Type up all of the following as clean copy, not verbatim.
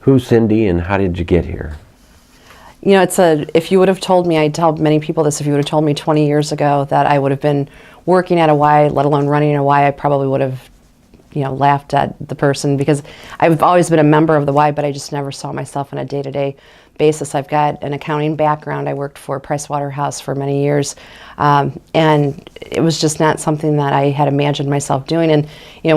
Who's Cindy and how did you get here? You know, if you would have told me, I tell many people this, if you would have told me 20 years ago that I would have been working at a Y, let alone running a Y, I probably would have, laughed at the person, because I've always been a member of the Y, but I just never saw myself on a day-to-day basis. I've got an accounting background. I worked for Pricewaterhouse for many years, and it was just not something that I had imagined myself doing. And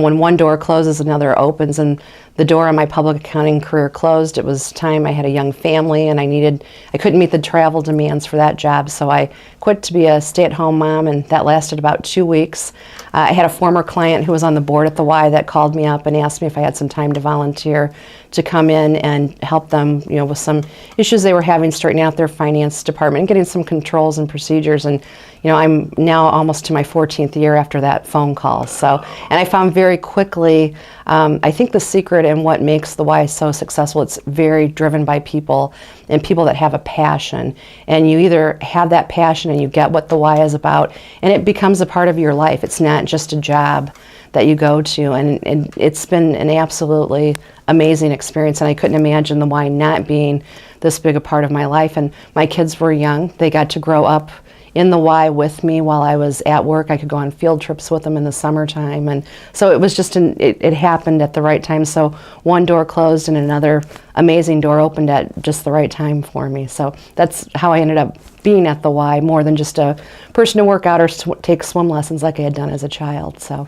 when one door closes, another opens, and the door on my public accounting career closed. It was time. I had a young family, and I couldn't meet the travel demands for that job, so I quit to be a stay-at-home mom, and that lasted about 2 weeks. I had a former client who was on the board at the Y that called me up and asked me if I had some time to volunteer to come in and help them, with some issues they were having, straightening out their finance department and getting some controls and procedures. And I'm now almost to my 14th year after that phone call. And I found very quickly, I think the secret and what makes the Y so successful, it's very driven by people, and people that have a passion. And you either have that passion and you get what the Y is about, and it becomes a part of your life. It's not just a job that you go to, and it's been an absolutely amazing experience, and I couldn't imagine the Y not being this big a part of my life. And my kids were young. They got to grow up in the Y with me while I was at work. I could go on field trips with them in the summertime, and so it was just it happened at the right time. So one door closed and another amazing door opened at just the right time for me. So that's how I ended up being at the Y, more than just a person to work out or take swim lessons like I had done as a child. So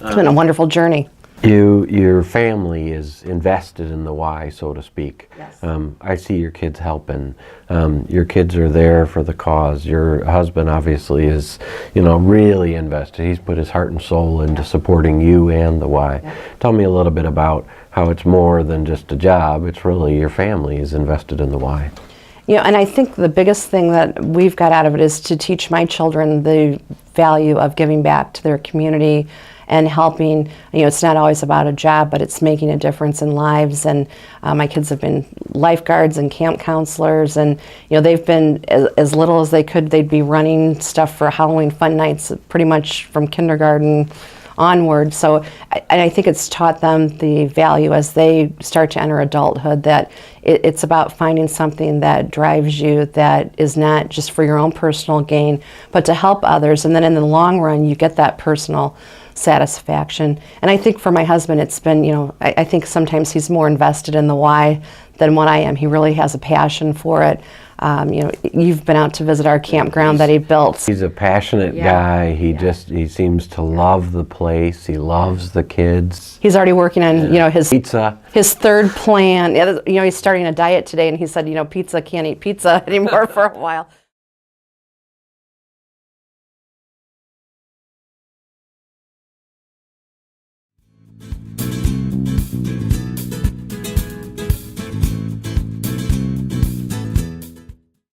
it's been a wonderful journey. Your family is invested in the Y, so to speak. Yes. I see your kids helping. Your kids are there for the cause. Your husband obviously is, really invested. He's put his heart and soul into supporting you and the Y. Yeah. Tell me a little bit about how it's more than just a job. It's really your family is invested in the Y. And I think the biggest thing that we've got out of it is to teach my children the value of giving back to their community and helping. It's not always about a job, but it's making a difference in lives. And my kids have been lifeguards and camp counselors, and they've been as little as they could. They'd be running stuff for Halloween fun nights pretty much from kindergarten onward. So I think it's taught them the value as they start to enter adulthood, that it's about finding something that drives you, that is not just for your own personal gain, but to help others. And then in the long run, you get that personal satisfaction. And I think for my husband, it's been, I think sometimes he's more invested in the Y than what I am. He really has a passion for it. You've been out to visit our campground that he built. He's a passionate guy. He seems to love the place. He loves the kids. He's already working on, his pizza. His third plan. He's starting a diet today, and he said, pizza, can't eat pizza anymore for a while.